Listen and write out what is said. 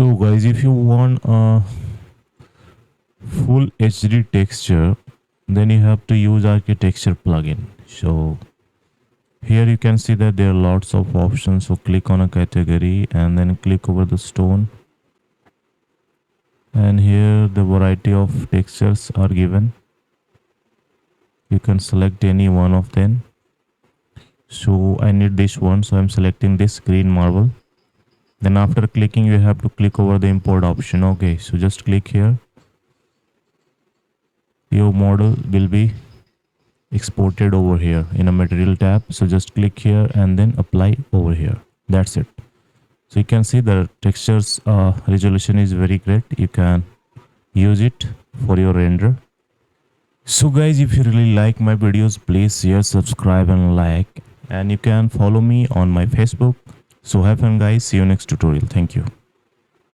So guys, if you want a full HD texture, then you have to use architecture plugin. So here you can see that there are lots of options. So click on a category and then click over the stone, and here the variety of textures are given. You can select any one of them. So I need this one, so I'm selecting this green marble. Then after clicking, you have to click over the import option. Okay, so just click here. Your model will be exported over here in a material tab. So just click here and then apply over here. That's it. So you can see the textures resolution is very great. You can use it for your render. So guys, if you really like my videos, please share, subscribe and like, and you can follow me on my Facebook. So have fun guys, see you next tutorial. Thank you.